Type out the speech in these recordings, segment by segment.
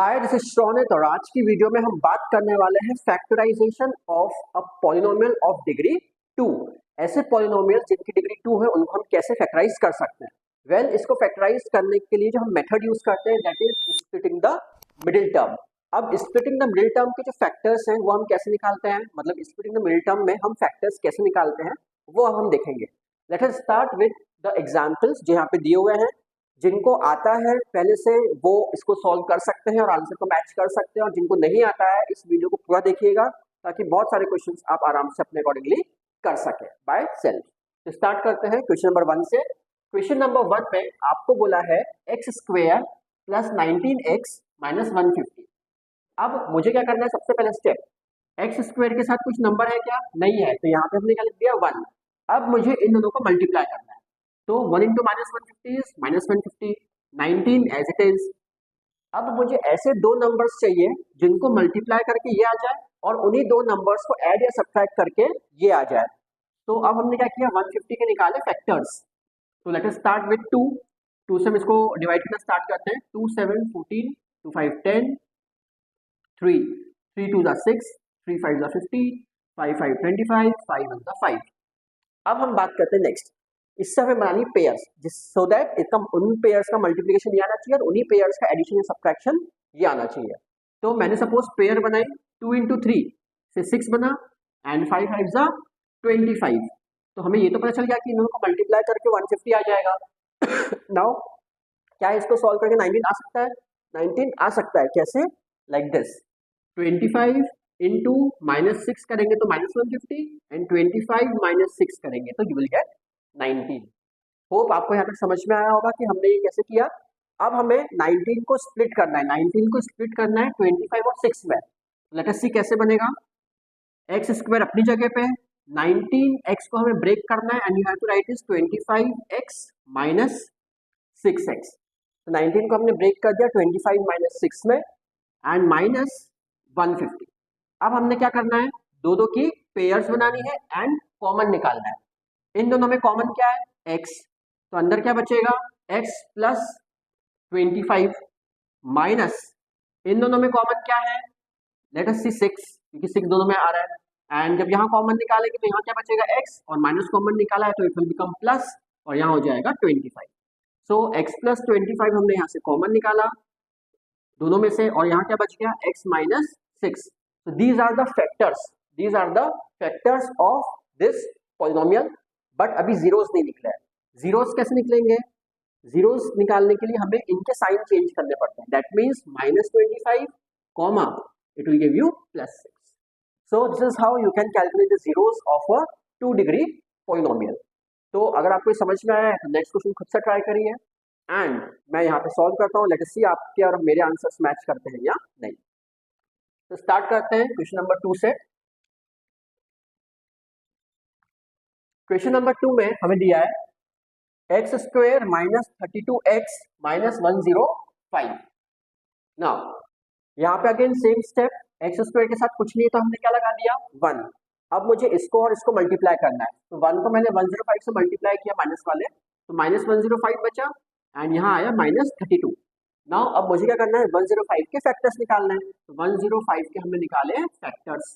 Hi, this is श्रौनित और आज की वीडियो में हम बात करने वाले हैं factorisation of a polynomial of degree 2। ऐसे पॉलिनोमियल जिनकी डिग्री 2 है उनको हम कैसे फैक्टराइज कर सकते हैं। वेल, इसको फैक्टराइज करने के लिए जो हम मेथड यूज करते हैं that is splitting the middle term. अब स्प्लिटिंग द मिडिल टर्म के जो फैक्टर्स हैं वो हम कैसे निकालते हैं, मतलब स्प्लिटिंग द मिडिल टर्म में हम फैक्टर्स कैसे निकालते हैं वो हम देखेंगे। Let us start with the examples जो यहाँ पे दिए हुए हैं। जिनको आता है पहले से वो इसको सॉल्व कर सकते हैं और आंसर को मैच कर सकते हैं, और जिनको नहीं आता है इस वीडियो को पूरा देखिएगा ताकि बहुत सारे क्वेश्चंस आप आराम से अपने अकॉर्डिंगली कर सकें बाय सेल्फ। तो स्टार्ट करते हैं क्वेश्चन नंबर 1 से। क्वेश्चन नंबर 1 में आपको बोला है x square plus 19x minus 150। अब मुझे क्या करना है, सबसे पहले स्टेप, एक्स स्क्वायर के साथ कुछ नंबर है क्या, नहीं है, तो यहाँ पे हमने क्या लिख दिया 1। अब मुझे इन दोनों को मल्टीप्लाई करना है, तो 1 into minus 150 is minus 150, 19 as it is. अब मुझे ऐसे दो नंबर्स चाहिए जिनको मल्टीप्लाई करके ये आ जाए और उन्हीं दो नंबर्स को ऐड या सब्ट्रैक्ट करके ये आ जाए। तो अब हमने क्या किया, 150 के निकाले फैक्टर्स। तो लेट अस स्टार्ट विद 2। 2 से हम इसको डिवाइड करना स्टार्ट करते हैं। 2 7 14, 2 5 10, 3 3 2 6, 3 5 15, 5 5 25, 5 1 5। अब हम बात करते हैं नेक्स्ट, इससे हमें बनानी पेयर्स, जिस सो दैट इसका उन पेयर्स का मल्टीप्लिकेशन ये आना चाहिए और उन्हीं पेयर्स का एडिशन या सब्ट्रैक्शन ये आना चाहिए। तो मैंने सपोज पेयर बनाई 2 इंटू 3 से 6 बना एंड 5 5 जा 25। तो हमें ये तो पता चल गया कि इन दोनों को मल्टीप्लाई करके 150 आ जाएगा। नाउ क्या इसको सॉल्व करके 19 आ सकता है? 19 आ सकता है, कैसे? लाइक दिस, 25 इंटू माइनस 6 करेंगे तो माइनस 150 एंड 25 माइनस 6 करेंगे तो यू विल गेट 19। होप आपको यहाँ तक समझ में आया होगा कि हमने ये कैसे किया। अब हमें 19 को स्प्लिट करना है, 19 को स्प्लिट करना है 25 और 6 में। लेट अस सी कैसे बनेगा। एक्स स्क्वायर अपनी जगह पे, 19x को हमें ब्रेक करना है and you have to write is 25x minus 6x। तो 19 को हमने ब्रेक कर दिया 25 माइनस 6 में एंड माइनस 150। अब हमने क्या करना है, दो दो की पेयर्स बनानी है एंड कॉमन निकालना है। इन दोनों में कॉमन क्या है, x, तो अंदर क्या बचेगा, x प्लस 25 माइनस, इन दोनों में कॉमन क्या है, लेट अस सी 6, क्योंकि 6 दोनों में आ रहा है। एंड जब यहाँ कॉमन निकालेंगे तो यहाँ क्या बचेगा, x, और माइनस कॉमन निकाला है तो इट विल बिकम प्लस, और यहाँ हो जाएगा 25। सो x प्लस 25 हमने यहाँ से कॉमन निकाला दोनों में से, और यहाँ क्या बच गया, x minus 6। So these are the factors, these are the factors of this polynomial, but अभी zeros नहीं निकले हैं। zeros कैसे निकलेंगे, zeros निकालने के लिए हमें इनके साइन चेंज करने पड़ते हैं। that means minus 25 comma it will give you plus 6. so this is how you can calculate the zeros of a 2 degree polynomial. तो अगर आपको समझ में आया है तो नेक्स्ट क्वेश्चन खुद से ट्राई करिए एंड मैं यहाँ पे सॉल्व करता हूँ। लेट अस सी आपके और मेरे आंसर्स मैच करते हैं या नहीं। तो स्टार्ट करते हैं क्वेश्चन नंबर 2 से। क्वेश्चन नंबर 2 में हमें दिया है x square minus 32x minus 105। Now यहाँ पे again same step, x square के साथ कुछ नहीं तो हमने क्या लगा दिया 1। अब मुझे इसको और इसको मल्टीप्लाई करना है, तो 1 को मैंने 105 से मल्टीप्लाई किया माइनस वाले, तो माइनस 105 बचा एंड यहाँ आया माइनस 32। नाउ अब मुझे क्या करना है, 105 के फैक्टर्स निकालना है, तो 105 के हमने निकाले हैं फैक्टर्स।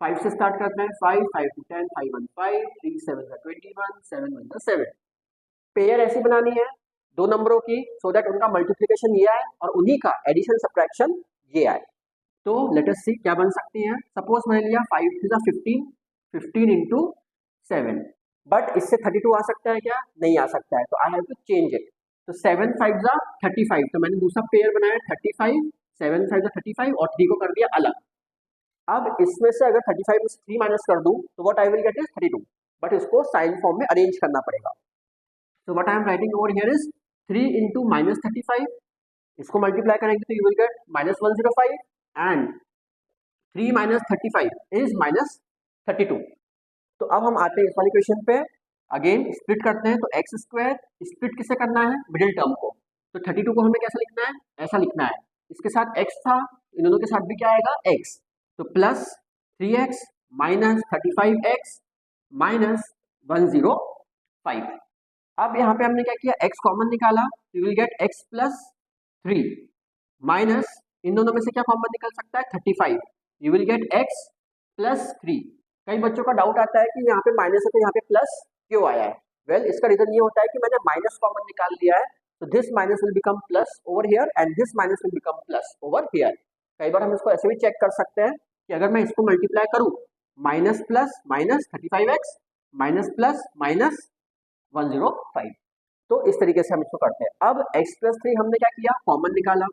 5 से स्टार्ट करते हैं, 5 5 to 10, 5 1 5, 3 7 21, 7 1 7। पेयर ऐसी बनानी है दो नंबरों की सो दैट उनका मल्टीप्लिकेशन ये आए और उन्हीं का एडिशन सब्ट्रैक्शन ये आए। तो लेट अस सी क्या बन सकती है। सपोज मैंने लिया 5 3 15, 15 इंटू 7, बट इससे 32 आ सकता है क्या, नहीं आ सकता है, तो I have to change it. तो 7 5 जा 35, तो मैंने दूसरा पेयर बनाया 35, 7 5 जा 35 और 3 को कर दिया अलग। अब इसमें से अगर 35 में से 3 माइनस कर दूं तो what I will get is 32, but इसको साइन फॉर्म में अरेंज करना पड़ेगा। So what I am writing over here is 3 into minus 35, इसको मल्टीप्लाई करेंगे तो you will get minus 105 and 3 minus 35 is minus 32। तो अब हम आते हैं इस वाली क्वेश्चन पे, अगेन स्प्लिट करते हैं। तो एक्स स्क्वायर स्प्लिट किसे करना है, मिडिल टर्म को, तो 32 को हमें कैसे लिखना है, ऐसा लिखना है, इसके साथ x था, इन दोनों के साथ भी क्या आएगा x, तो plus 3x minus 35x minus 105। अब यहाँ पे हमने क्या किया, x कॉमन निकाला, you will get x plus 3 minus इन दोनों में से क्या कॉमन निकल सकता है 35, you will get x plus 3। कई बच्चों का डाउट आता है कि यहाँ पे माइनस है तो यहाँ पे प्लस क्यों आया है। वेल इसका रीजन ये होता है कि मैंने माइनस कॉमन निकाल लिया है, तो this minus will become plus over here and this minus will become plus over here. कई बार हम इसको ऐसे भी चेक कर सकते हैं कि अगर मैं इसको मल्टीप्लाई करूं minus plus minus 35x minus plus minus 105, तो इस तरीके से हम इसको करते हैं। अब x प्लस 3 हमने क्या किया, कॉमन निकाला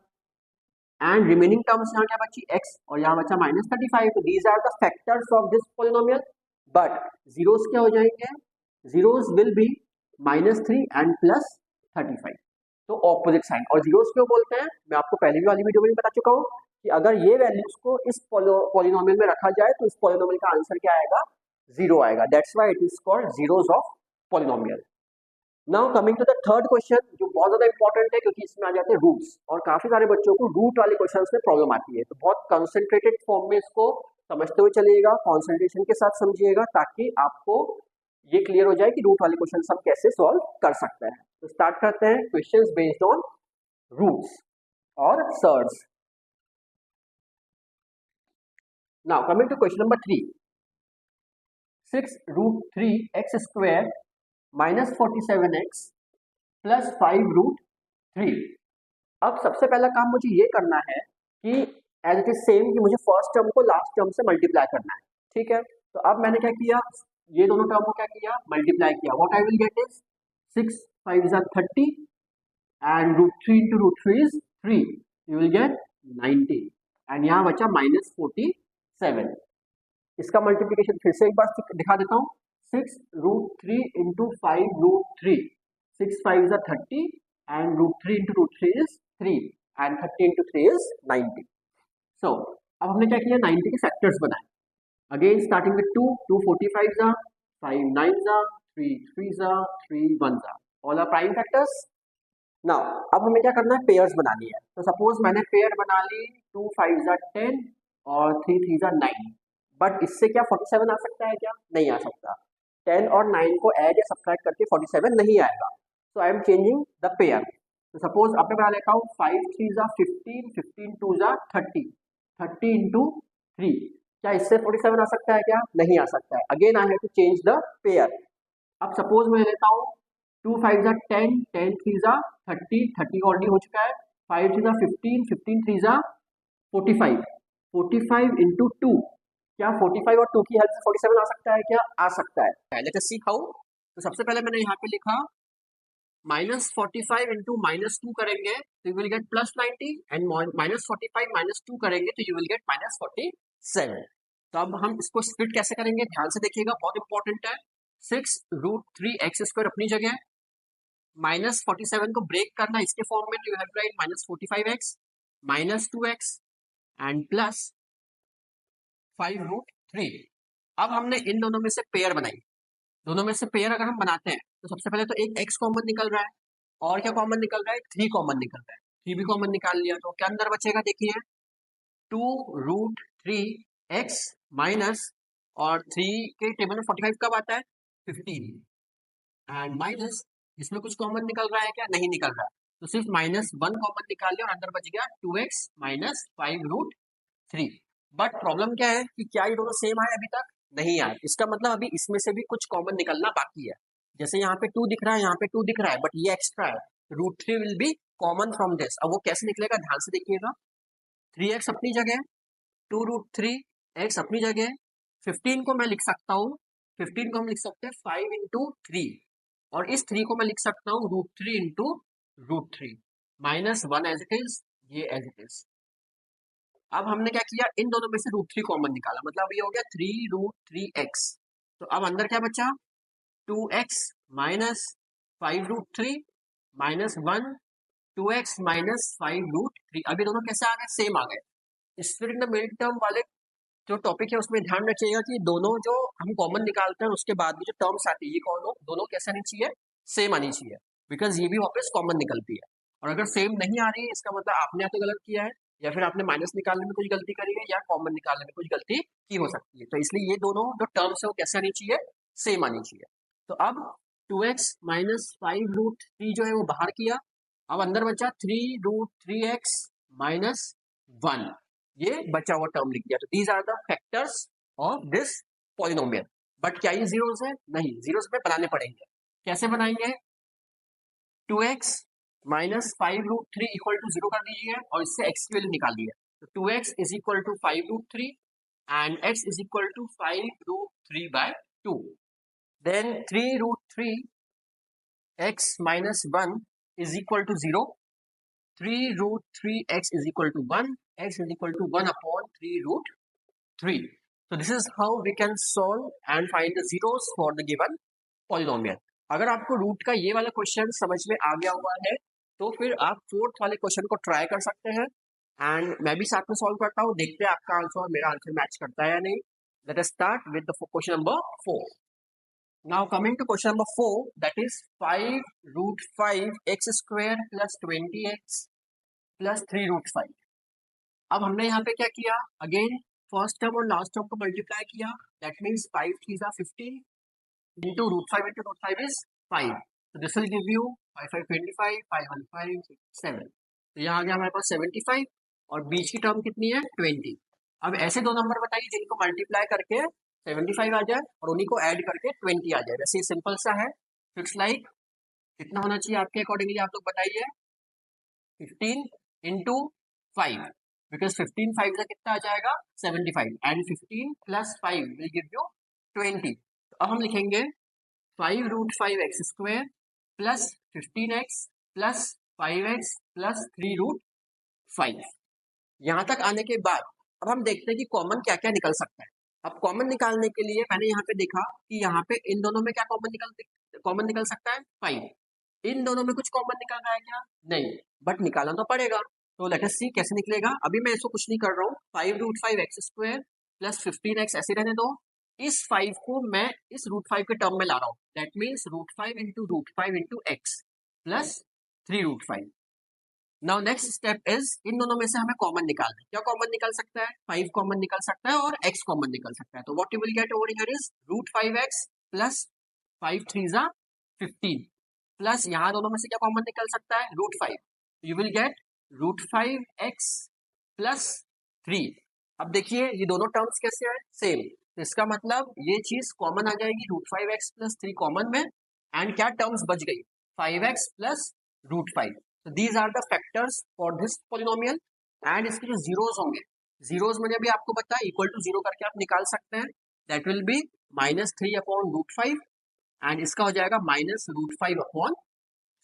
एंड रिमेनिंग टर्म्स यहाँ क्या बची x और यहाँ बचा माइनस 35। तो these are the factors of this polynomial, but zeros क्या हो जाएंगे, zeros will be -3 and plus 35, तो ऑपोजिट साइन। और जीरोस क्यों बोलते हैं, मैं आपको पहले भी वाली वीडियो में भी बता चुका हूँ कि अगर ये वैल्यूज को इस पॉलिनोमियल में रखा जाए तो इस पॉलिनोमियल का आंसर क्या आएगा, जीरो आएगा। That's why it is called zeros of polynomial. Now coming to the third question, जो बहुत ज्यादा इंपॉर्टेंट है क्योंकि इसमें आ जाते हैं रूट्स, और काफी सारे बच्चों को रूट वाले क्वेश्चंस में प्रॉब्लम आती है, तो बहुत कंसंट्रेटेड फॉर्म में इसको समझते हुए चलिएगा, कंसंट्रेशन के साथ समझिएगा, ताकि आपको ये क्लियर हो जाए कि रूट वाले क्वेश्चन हम कैसे सॉल्व कर सकते हैं। तो स्टार्ट करते हैं क्वेश्चंस बेस्ड ऑन रूट्स और surds. Now coming to question number 3, 6√3x square minus 47x plus 5√3। अब सबसे पहला काम मुझे ये करना है कि एज इट इज सेम कि मुझे फर्स्ट टर्म को लास्ट टर्म से मल्टीप्लाई करना है, ठीक है। तो अब मैंने क्या किया, ये दोनों टर्म को क्या किया, मल्टीप्लाई किया। What I will get is 6 5 is 30 and √3 into √3 is 3, you will gate 90 and यहाँ बचा -47। इसका मल्टीप्लिकेशन फिर से एक बार दिखा देता हूँ, 6√3 into 5√3, 6 5 is 30 and √3 into √3 is 3 and 30 into 3 is 90. So अब हमने क्या किया, 90 के फैक्टर्स बनाए। अगेन स्टार्टिंग विद 2, 2 45 जा, 5 9 जा, 3 3 जा, 3 1 जा, all are prime factors. Now अब हमें क्या करना है, पेयर्स बनानी है। तो सपोज मैंने पेयर बना ली 2 5 जा 10 और 3 3 जा 9, बट इससे क्या 47 आ सकता है क्या, नहीं आ सकता। 10 और 9 को ऐड या सब्ट्रैक्ट करके 47 नहीं आएगा। So I am changing the pair. तो सपोज अब मैं बना लेता हूँ 5 3 जा 15, 15 2 जा 30, 30 into 3, क्या इससे 47 आ सकता है क्या, नहीं आ सकता है। Again I have to change the pair. अब सपोज मैं लेता हूँ 2 5 जा 10, 10 3 जा 30, 30 ऑलरेडी हो चुका है, 5 3 जा 15, 15 3 जा 45, 45 into 2, क्या 45 और 2 की हेल्प से 47 आ सकता है क्या, आ सकता है। Let us see how. तो सबसे पहले मैंने यहाँ पे लिखा -45 into -2 करेंगे तो यू विल गेट +90 एंड -45 -2 करेंगे तो यू विल गेट -47। तो अब हम इसको स्प्लिट कैसे करेंगे, ध्यान से देखिएगा, बहुत इंपॉर्टेंट है। 6√3x² अपनी जगह, -47 को ब्रेक करना इसके फॉर्म में, तो you have to write -45x -2x and plus 5√3। अब हमने इन दोनों में से पेयर बनाई, दोनों में से पेयर अगर हम बनाते हैं तो सबसे पहले तो एक x कॉमन निकल रहा है और क्या कॉमन निकल रहा है, 3 कॉमन निकल रहा है, 3 भी कॉमन निकाल लिया, तो क्या अंदर बचेगा, देखिए 2√3x माइनस, और 3 के टेबल में 45 कब आता है, 15 एंड माइनस, इसमें कुछ कॉमन निकल रहा है क्या, नहीं निकल रहा, तो सिर्फ -1 कॉमन निकाल लिया और अंदर बच गया 2x माइनस 5√3। बट प्रॉब्लम क्या है कि क्या ये दोनों सेम आए, अभी तक नहीं आए। इसका मतलब अभी इसमें से भी कुछ कॉमन निकलना बाकी है। जैसे यहाँ पे 2 दिख रहा है, यहाँ पे 2 दिख रहा है, बट ये एक्स्ट्रा है, √3 will be common from this. अब वो कैसे निकलेगा, ध्यान से देखिएगा, 3x अपनी जगह, 2√3x अपनी जगह, 15 को मैं लिख सकता हूँ, 15 को हम लिख सकते हैं 5 into 3, और इस 3 को मैं लिख सकता हूँ √3 into √3, -1 एज इट इज, ये एज इट इज। अब हमने क्या किया, इन दोनों में से √3 कॉमन निकाला, मतलब ये हो गया 3√3x। तो अब अंदर क्या बचा, 2x माइनस 5√3 -1, 2x माइनस 5√3। अभी दोनों कैसे आ गए, सेम आ गए। Split in the middle term वाले जो टॉपिक है उसमें ध्यान रखिएगा कि दोनों जो हम कॉमन निकालते हैं उसके बाद भी जो टर्म्स आती है, ये दोनों कैसे आनी चाहिए, सेम आनी चाहिए, बिकॉज ये भी वापस कॉमन निकलती है। और अगर सेम नहीं आ रही है इसका मतलब आपने या तो गलत किया है, या फिर आपने माइनस निकालने में कुछ गलती करी है, या कॉमन निकालने में कुछ गलती की हो सकती है। तो इसलिए ये दोनों जो टर्म्स है वो कैसे आनी चाहिए, सेम आनी चाहिए। तो अब 2x माइनस 5√3 जो है वो बाहर किया, अब अंदर बचा 3√3x माइनस 1, ये बचा हुआ टर्म लिख दिया। तो these are the factors of this polynomial. बट क्या ये जीरोस है? नहीं, जीरोस में बनाने पड़ेंगे। कैसे बनाएंगे? 2x माइनस 5√3 इक्वल टू 0 कर दीजिए और इससे x की वैल्यू निकाल दिए। तो 2x is equal to 5√3 and x is equal to 5√3 by 2। Then 3√3 x minus 1 is equal to 0. 3√3 x is equal to 1. X is equal to 1 upon 3√3. So this is how we can solve and find the zeros for the given polynomial. अगर आपको root का ये वाला question समझ में आ गया हुआ है तो फिर आप फोर्थ वाले क्वेश्चन को ट्राई कर सकते हैं एंड मैं भी साथ में सॉल्व करता हूँ, देखते हैं आपका आंसर और मेरा आंसर मैच करता है या नहीं। Let us start with the question number 4. Now coming to question number 4, that is 5√5 x square plus 20x plus 3√5. अब हमने यहाँ पे क्या किया? अगेन फर्स्ट टर्म और लास्ट टर्म को मल्टीप्लाई किया। That means 5 3 15 into √5 into √5 is 5. So this will give you 5 5 25, 5 1 5 6 7. तो यहाँ आ गया हमारे पास 75 और बीच की टर्म कितनी है? 20. अब ऐसे दो नंबर बताइए जिनको मल्टीप्लाई करके 75 आ जाए और उन्हीं को ऐड करके 20 आ जाए। वैसे ये सिंपल सा है। इट्स लाइक कितना होना चाहिए आपके अकॉर्डिंगली आप लोग बताइए? 15 into 5, बिकॉज 15 5 का कितना आ जाएगा? 75 and 15 plus 5 will give you 20. तो अब हम लिखेंगे 5√5 x square plus 15x plus 5x plus 3√5. यहाँ तक आने के बाद अब हम देखते हैं कि कॉमन क्या क्या निकल सकता है। अब कॉमन निकालने के लिए मैंने यहाँ पे देखा कि यहाँ पे इन दोनों में क्या कॉमन निकल सकता है? 5. इन दोनों में कुछ कॉमन निकल रहा है क्या? नहीं, बट निकालना तो पड़ेगा। तो लेट अस सी कैसे निकलेगा। अभी मैं इसको कुछ नहीं कर रहा हूँ। 5√5 x स्क्वायर प्लस 15x ऐसे रहने दो। इस 5 को मैं इस √5 के टर्म में ला रहा हूँ। That means √5 into √5 into x plus 3√5. Now next step is in दोनों में से हमें कॉमन निकालना है। क्या कॉमन निकल सकता है? 5 कॉमन निकल सकता है और x कॉमन निकल सकता है। तो what you will get over here is √5x plus 5 3 15 plus यहाँ दोनों में से क्या कॉमन निकल सकता है? √5. You will gate √5x plus 3. अब देखिए ये दोनों टर्म्स कैसे हैं? सेम. तो इसका मतलब ये चीज कॉमन आ जाएगी √5x प्लस 3 कॉमन में एंड क्या टर्म्स बच गई? 5x plus √5. So these are the factors for this polynomial and इसके जो जीरोस होंगे, जीरोस मैंने अभी आपको बताया इक्वल टू 0 करके आप निकाल सकते हैं। That will be -3 upon √5 and इसका हो जाएगा -√5 upon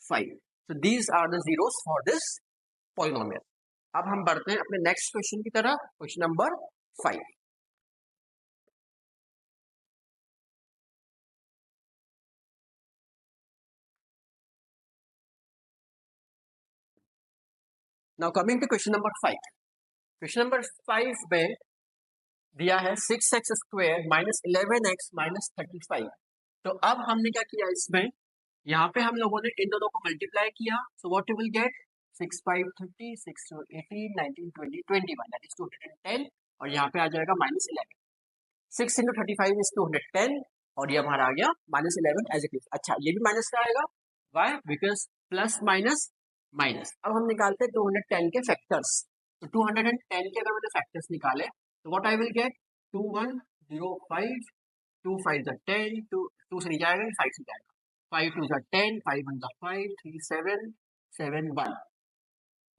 5. So these are the zeros for this polynomial. अब हम बढ़ते हैं अपने नेक्स्ट क्वेश्चन की तरफ, question number 5. Now coming to question number 5. Question number 5 में दिया है 6x square minus 11x minus 35. तो अब हमने क्या किया इसमें, यहाँ पे हम लोगों ने इन दोनों को मल्टीप्लाई किया. So what you will gate 6 5 30 6 2 18 19 20 21 that is 210 और यहाँ पे आ जाएगा -11. 6 इंटू 35 इज 210 और ये हमारा आ गया -11 एज इट इज. अच्छा ये भी माइनस का आएगा. Why? Because plus minus minus. अब हम निकालते हैं 210 के फैक्टर्स. तो 210 के अगर मैंने फैक्टर्स निकाले तो व्हाट आई विल गेट 2105 2 5 10 2 से नहीं जाएगा 5 से जाएगा 5 2 10 5 1 5 3 7 7 1.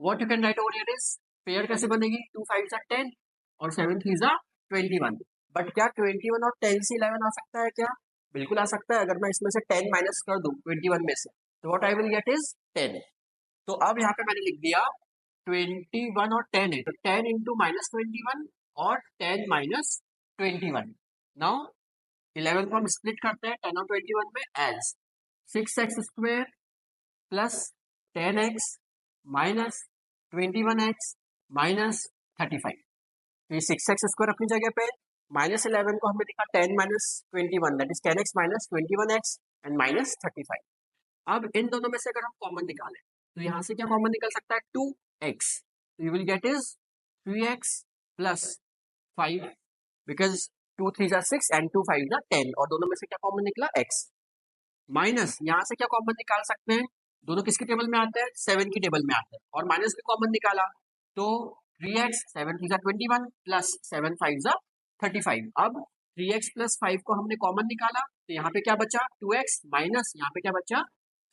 What you can write over here is pair कैसे बनेगी 2 5 10 और 7 3 21. बट क्या 21 और 10 से 11 आ सकता है क्या? बिल्कुल आ सकता है. अगर मैं इसमें से 10 माइनस कर दूं 21 में से तो what I will get is 10. तो अब यहाँ पे मैंने लिख दिया 21 और 10 है तो 10 इंटू -21 और 10 माइनस 21. नाउ 11 को हम स्प्लिट करते हैं 10 और 21 में as 6x square plus 10x minus 21x minus 35. तो ये 6x स्क्वायर अपनी जगह पे, -11 को हमने लिखा 10 minus 21 that is 10x minus 21x and minus 35. अब इन दोनों में से अगर हम कॉमन निकालें तो यहाँ से क्या कॉमन निकल सकता है 2x. तो you will gate is 3x plus 5 because 2 3 6 and 2 5 10 और दोनों में से क्या कॉमन निकला x. माइनस यहाँ से क्या कॉमन निकाल सकते हैं, दोनों किसके टेबल में आते हैं 7 की टेबल में आते हैं और माइनस भी कॉमन निकाला तो 3x 7 3 21 प्लस 7 5 35। अब 3x प्लस 5 को हमने कॉमन निकाला तो यहाँ पे क्या बचा 2x माइनस यहाँ पे क्या बचा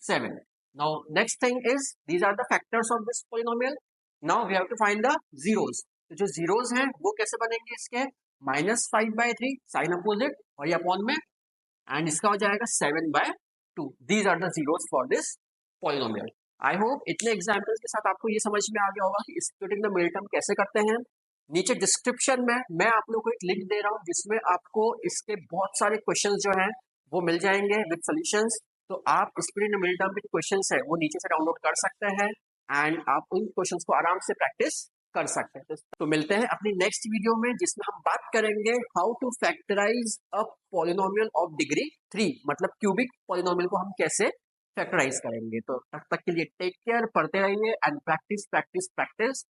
7। Now next thing is these are the factors of this polynomial. Now we have to find the zeros. तो जो जीरोस हैं वो कैसे बनेंगे इसके -5/3 साइन अपोजिट और ये अपॉन में एंड इसका हो जाएगा 7/2। These are the zeros for this polynomial. I hope इतने एग्जाम्पल्स के साथ आपको ये समझ में आ गया होगा कि स्प्लिटिंग द मिड टर्म कैसे करते हैं। नीचे डिस्क्रिप्शन में मैं आप लोग को एक लिंक दे रहा हूँ जिसमें आपको इसके बहुत सारे क्वेश्चंस जो हैं वो मिल जाएंगे विद सॉल्यूशंस। तो आप स्प्लिटिंग द मिड टर्म के क्वेश्चंस है वो नीचे से डाउनलोड कर सकते हैं एंड आप उन क्वेश्चंस को आराम से प्रैक्टिस कर सकते हैं। तो मिलते हैं अपनी नेक्स्ट वीडियो में जिसमें हम बात करेंगे how to factorise a polynomial of degree 3, मतलब क्यूबिक पॉलिनोमियल को हम कैसे फैक्टराइज करेंगे। तो तब तक के लिए टेक केयर, पढ़ते रहिए एंड प्रैक्टिस प्रैक्टिस प्रैक्टिस।